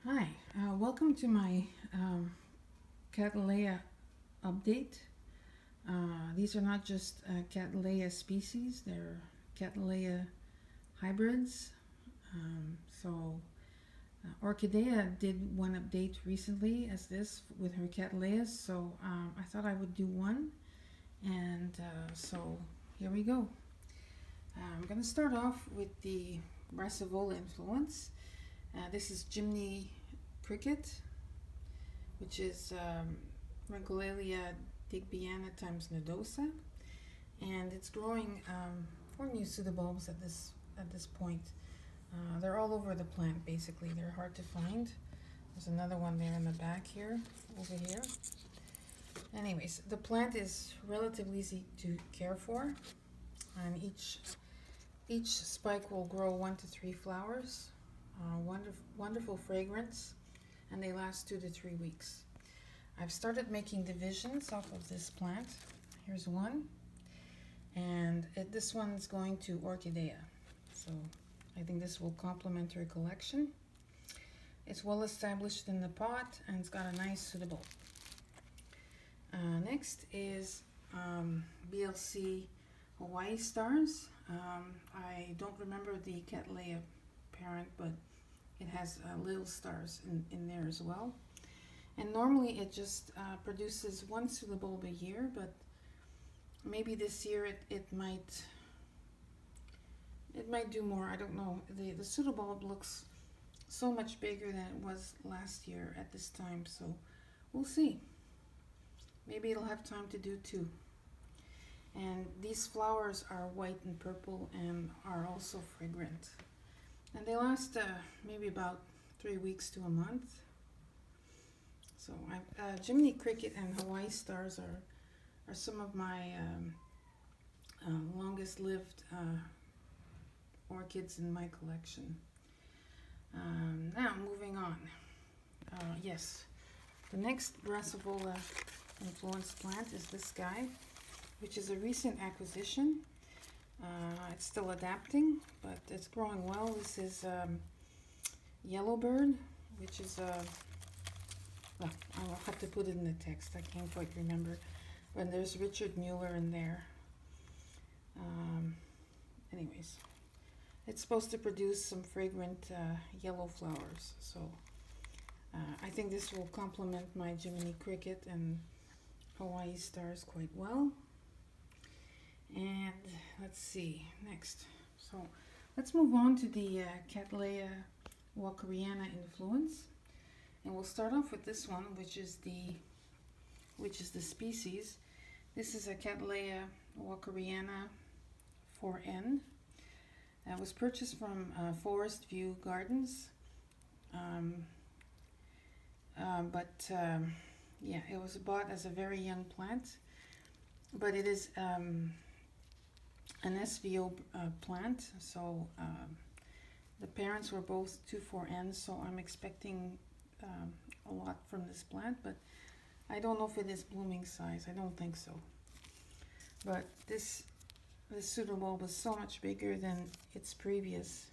Hi, welcome to my Cattleya update. These are not just Cattleya species, they're Cattleya hybrids. Orchidea did one update recently as this with her Cattleyas, so I thought I would do one, and so here we go. I'm going to start off with the Brassavola influence. This is Jimny cricket, which is Regulalia digbyana times nodosa, and it's growing 4 new pseudobulbs at this point. They're all over the plant basically. They're hard to find. There's another one there in the back here, over here. Anyways, the plant is relatively easy to care for, and each spike will grow 1 to 3 flowers. Wonderful fragrance, and they last 2 to 3 weeks. I've started making divisions off of this plant. Here's one, and this one's going to Orchidea, so I think this will complement her collection. It's well established in the pot, and it's got a nice suitable. Next is BLC Hawaii Stars. I don't remember the Cattleya parent, but it has little stars in there as well. And normally it just produces 1 pseudobulb a year, but maybe this year it might do more. I don't know. The pseudobulb looks so much bigger than it was last year at this time, so we'll see. Maybe it'll have time to do 2. And these flowers are white and purple and are also fragrant. And they last maybe about 3 weeks to a month. So Jiminy Cricket and Hawaii Stars are some of my longest lived orchids in my collection. Now moving on. Yes, the next Brassavola influence plant is this guy, which is a recent acquisition. It's still adapting, but it's growing well. This is Yellowbird, which is well, I'll have to put it in the text. I can't quite remember. But there's Richard Mueller in there. Anyways, it's supposed to produce some fragrant yellow flowers. So I think this will complement my Jiminy Cricket and Hawaii Stars quite well. And let's see, next. So let's move on to the Cattleya walkeriana influence. And we'll start off with this one, which is the species. This is a Cattleya walkeriana 4N. It was purchased from Forest View Gardens. Yeah, it was bought as a very young plant, but it is an SVO plant, so the parents were both 2,4Ns, so I'm expecting a lot from this plant, but I don't know if it is blooming size. I don't think so. But this pseudobulb was so much bigger than its previous,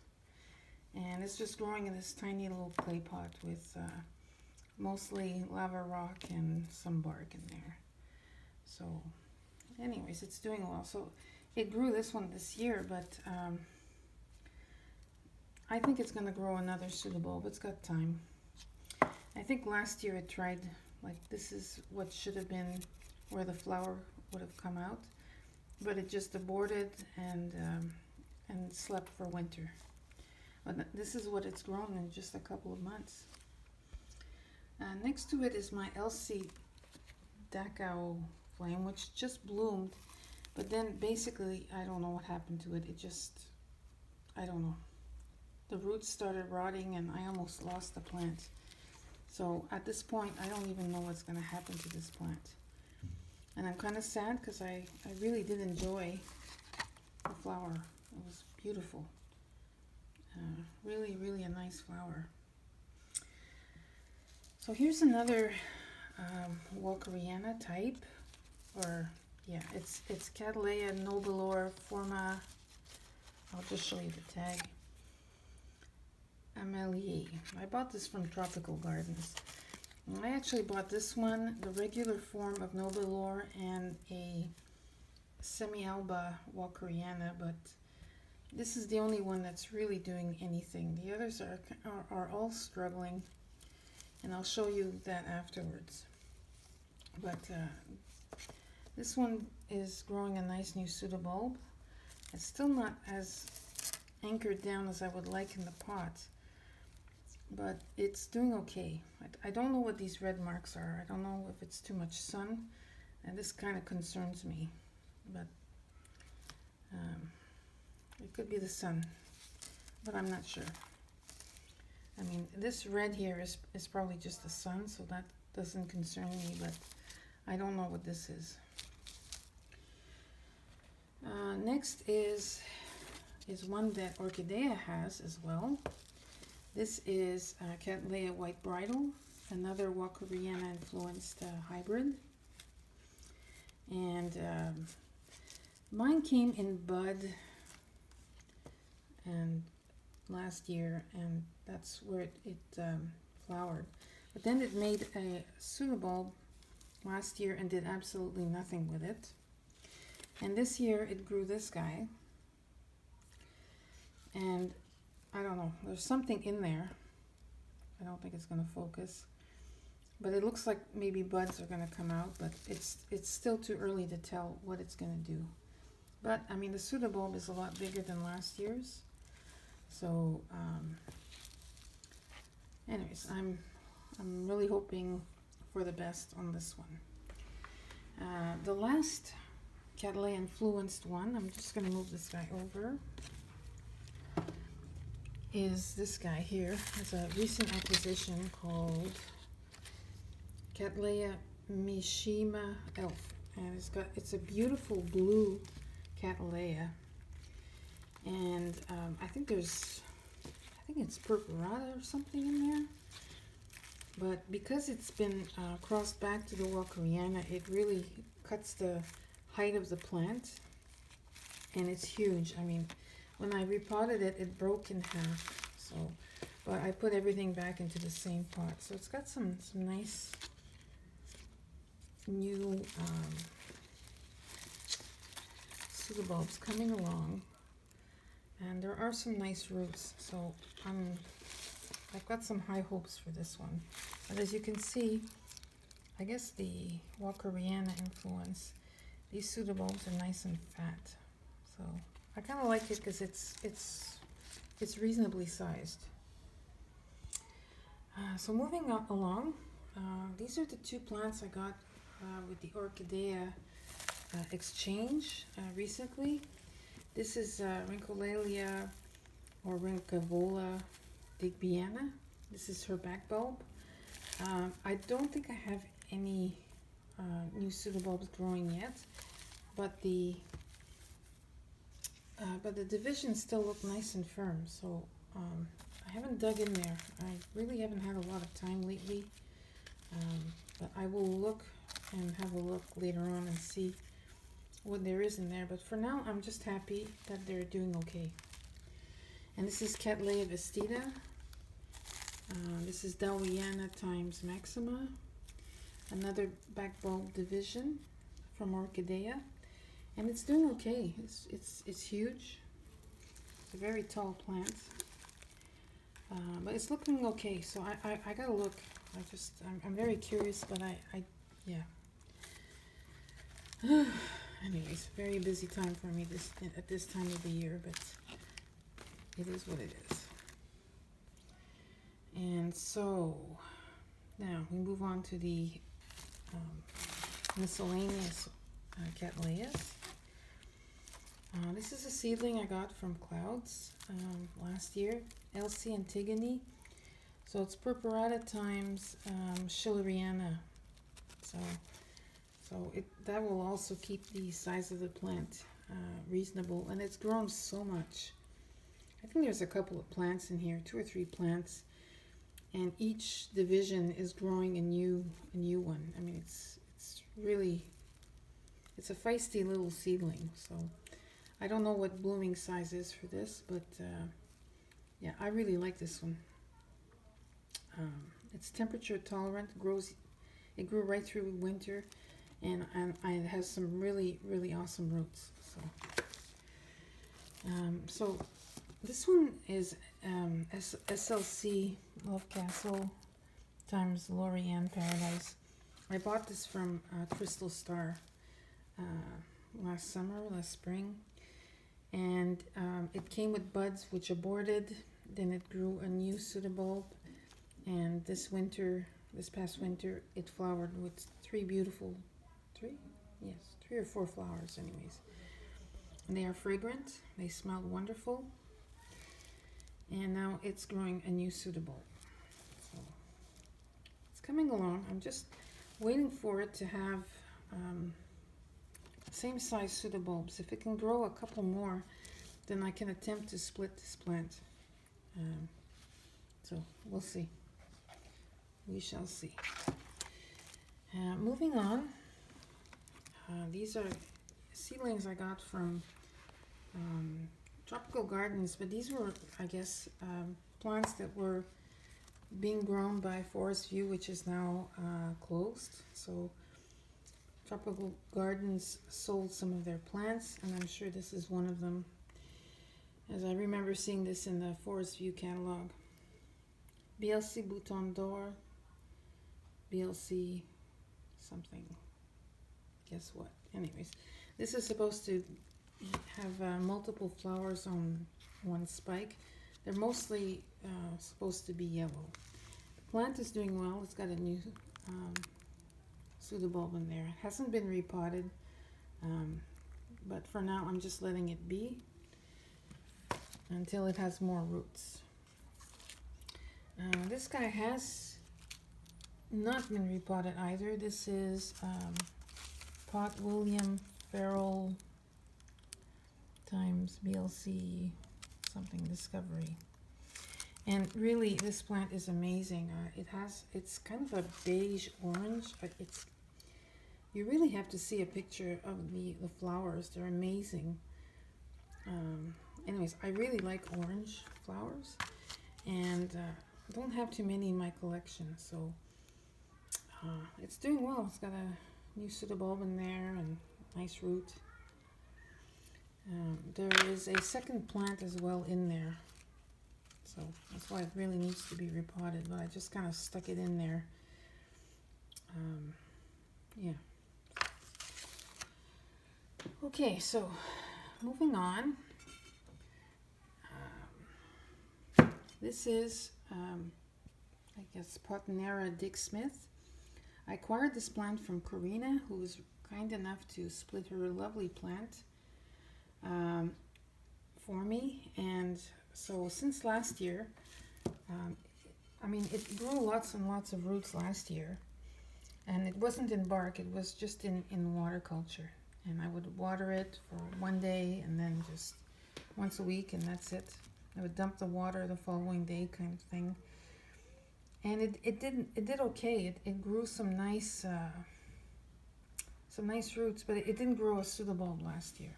and it's just growing in this tiny little clay pot with mostly lava rock and some bark in there. So anyways, it's doing well. So it grew this one this year, but I think it's going to grow another pseudobulb. It's got time. I think last year it tried, like, this is what should have been where the flower would have come out, but it just aborted and slept for winter. But this is what it's grown in just a couple of months. Next to it is my LC Dachau flame, which just bloomed, but then basically I don't know what happened to it. It just, I don't know. The roots started rotting and I almost lost the plant. So at this point, I don't even know what's going to happen to this plant. And I'm kind of sad because I really did enjoy the flower. It was beautiful. Really, really a nice flower. So here's another walkeriana type, or yeah, it's Cattleya nobilor forma. I'll just show you the tag. Amelie. I bought this from Tropical Gardens. I actually bought this one, the regular form of Nobilor, and a semi-alba Walkeriana, but this is the only one that's really doing anything. The others are all struggling, and I'll show you that afterwards. But this one is growing a nice new pseudobulb. It's still not as anchored down as I would like in the pot, but it's doing okay. I don't know what these red marks are. I don't know if it's too much sun, and this kind of concerns me, but it could be the sun, but I'm not sure. I mean, this red here is probably just the sun, so that doesn't concern me, but I don't know what this is. Next is one that Orchidea has as well. This is Cattleya White Bridal, another Walkeriana influenced hybrid. And mine came in bud and last year, and that's where it flowered. But then it made a pseudobulb last year and did absolutely nothing with it. And this year it grew this guy, and I don't know, there's something in there. I don't think it's going to focus, but it looks like maybe buds are going to come out, but it's still too early to tell what it's going to do. But I mean, the pseudobulb is a lot bigger than last year's, so anyways, I'm really hoping for the best on this one. The last Cattleya influenced one, I'm just going to move this guy over, is this guy here. It's a recent acquisition called Cattleya Mishima Elf, and it's a beautiful blue Cattleya, and I think it's purpurata or something in there, but because it's been crossed back to the Walkeriana, it really cuts the height of the plant, and it's huge. I mean, when I repotted it, it broke in half. So, but I put everything back into the same pot. So it's got some nice new pseudobulbs coming along, and there are some nice roots. So I've got some high hopes for this one. But as you can see, I guess the Walkeriana influence, these pseudobulbs are nice and fat. So I kind of like it because it's reasonably sized. So moving along, these are the two plants I got with the Orchidea exchange recently. This is Rhyncholalia or Rhynchovola digbyana. This is her back bulb. I don't think I have any new pseudobulbs growing yet, but the divisions still look nice and firm, so I haven't dug in there. I really haven't had a lot of time lately, but I will look and have a look later on and see what there is in there. But for now, I'm just happy that they're doing okay. And this is Cattleya vestita. This is Dowiana times Maxima, another back bulb division from Orchidea. And it's doing okay. It's huge. It's a very tall plant, but it's looking okay. So I gotta look. I'm very curious, but yeah. Anyways, very busy time for me at this time of the year, but it is what it is. And so now we move on to the miscellaneous Cattleyas. This is a seedling I got from Clouds last year, Elsie Antigone. So it's purpurata times Schilleriana. So that will also keep the size of the plant reasonable, and it's grown so much. I think there's a couple of plants in here, 2 or 3 plants, and each division is growing a new one. I mean, it's really, it's a feisty little seedling. So I don't know what blooming size is for this, but Yeah, I really like this one. It's temperature tolerant, it grew right through winter, and it has some really, really awesome roots. So this one is SLC Love Castle times Lorianne Paradise. I bought this from Crystal Star last spring, and it came with buds which aborted. Then it grew a new pseudobulb, and this past winter, it flowered with three or four flowers anyways. And they are fragrant, they smelled wonderful, and now it's growing a new pseudobulb. So it's coming along. I'm just waiting for it to have same size pseudobulbs. If it can grow a couple more, then I can attempt to split this plant. So we'll see. We shall see. Moving on, these are seedlings I got from Tropical Gardens, but these were, I guess, plants that were being grown by Forest View, which is now closed. So Tropical Gardens sold some of their plants, and I'm sure this is one of them, as I remember seeing this in the Forest View catalog. BLC Bouton d'Or, BLC something, guess what. Anyways, this is supposed to have multiple flowers on one spike. They're mostly supposed to be yellow. The plant is doing well. It's got a new pseudobulb in there. It hasn't been repotted, but for now I'm just letting it be until it has more roots. This guy has not been repotted either. This is Pot William Farrell times BLC something Discovery. And really, this plant is amazing. It's kind of a beige orange, but you really have to see a picture of the flowers. They're amazing. Anyways, I really like orange flowers, and I don't have too many in my collection, so it's doing well. It's got a new pseudobulb in there and nice root. There is a second plant as well in there, so that's why it really needs to be repotted, but I just kind of stuck it in there. Yeah. Okay, so moving on. This is, I guess, Potnera Dick Smith. I acquired this plant from Karina, who was kind enough to split her lovely plant for me. And so since last year, I mean, it grew lots and lots of roots last year. And it wasn't in bark, it was just in water culture. And I would water it for one day and then just once a week, and that's it. I would dump the water the following day, kind of thing. And it did okay. It grew some nice roots, but it didn't grow a pseudobulb last year.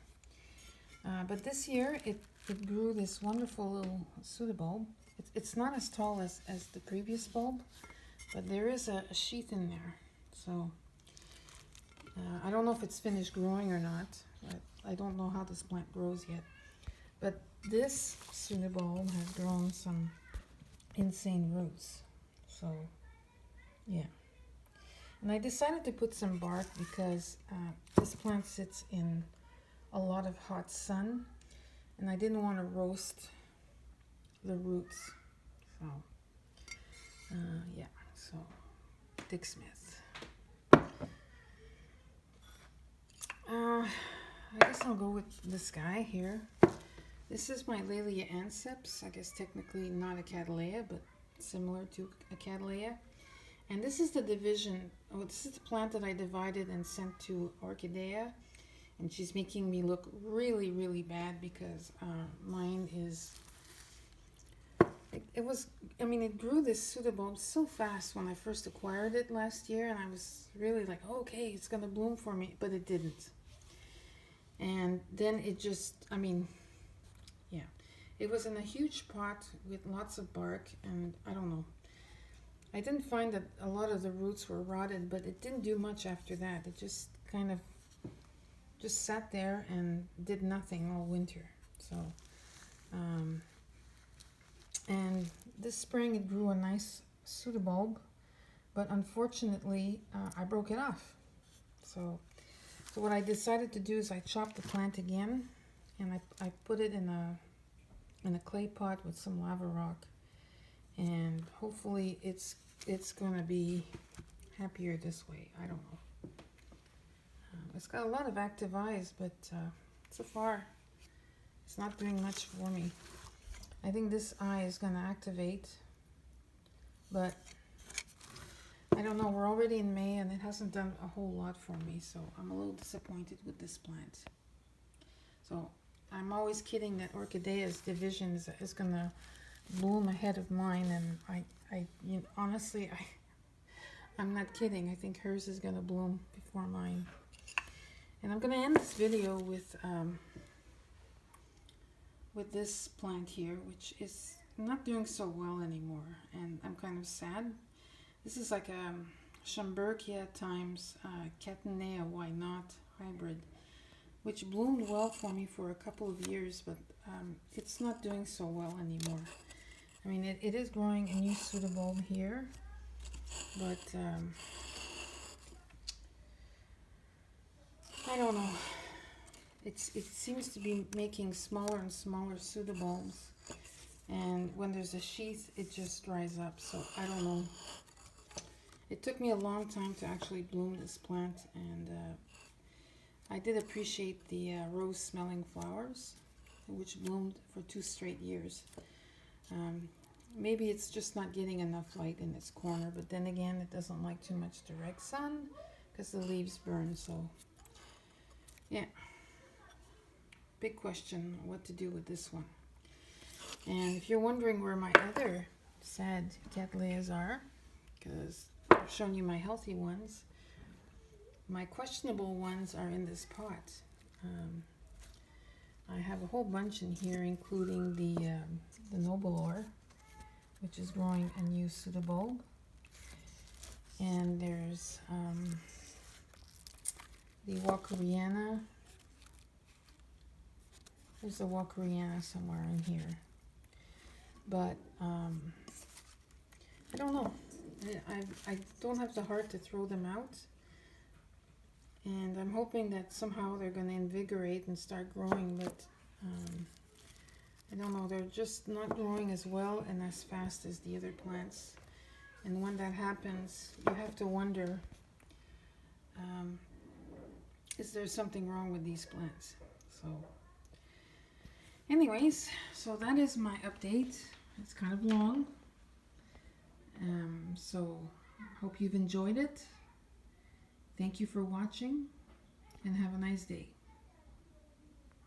But this year it grew this wonderful little pseudobulb. It's not as tall as the previous bulb, but there is a sheath in there. So I don't know if it's finished growing or not. I don't know how this plant grows yet. But this pseudobulb has grown some insane roots. So, yeah. And I decided to put some bark because this plant sits in a lot of hot sun, and I didn't want to roast the roots. So, yeah. So, Dick Smith. I guess I'll go with this guy here. This is my Laelia anceps. I guess technically not a Cattleya, but similar to a Cattleya. And this is the division. Oh, this is the plant that I divided and sent to Orchidea. And she's making me look really, really bad because mine is... It grew this pseudobulb so fast when I first acquired it last year, and I was really like, okay, it's going to bloom for me, but it didn't. And then it just, yeah. It was in a huge pot with lots of bark, and I don't know. I didn't find that a lot of the roots were rotted, but it didn't do much after that. It just kind of just sat there and did nothing all winter. So, and this spring it grew a nice pseudobulb, but unfortunately I broke it off. So what I decided to do is I chopped the plant again, and I put it in a clay pot with some lava rock, and hopefully it's gonna be happier this way. I don't know. It's got a lot of active eyes, but so far it's not doing much for me. I think this eye is gonna activate, but I don't know. We're already in May and it hasn't done a whole lot for me, so I'm a little disappointed with this plant. So I'm always kidding that Orchidea's division is gonna bloom ahead of mine, and honestly, I'm not kidding. I think hers is gonna bloom before mine. And I'm gonna end this video with this plant here, which is not doing so well anymore, and I'm kind of sad. This is like a Schomburgkia times Cattleya why not hybrid, which bloomed well for me for a couple of years, but it's not doing so well anymore. I mean, it is growing a new pseudobulb here, but I don't know. It seems to be making smaller and smaller pseudobulbs, and when there's a sheath, it just dries up. So I don't know. It took me a long time to actually bloom this plant, and I did appreciate the rose-smelling flowers, which bloomed for 2 straight years. Maybe it's just not getting enough light in its corner, but then again, it doesn't like too much direct sun because the leaves burn. So yeah, big question what to do with this one. And if you're wondering where my other sad Cattleyas are, because I've shown you my healthy ones, my questionable ones are in this pot. I have a whole bunch in here, including the Noble, which is growing a new pseudobulb. And there's the Walkeriana. There's the Walkeriana somewhere in here. But I don't know. I don't have the heart to throw them out. And I'm hoping that somehow they're going to invigorate and start growing, but I don't know. They're just not growing as well and as fast as the other plants. And when that happens, you have to wonder, is there something wrong with these plants? So anyways, so that is my update. It's kind of long. So hope you've enjoyed it. Thank you for watching, and have a nice day.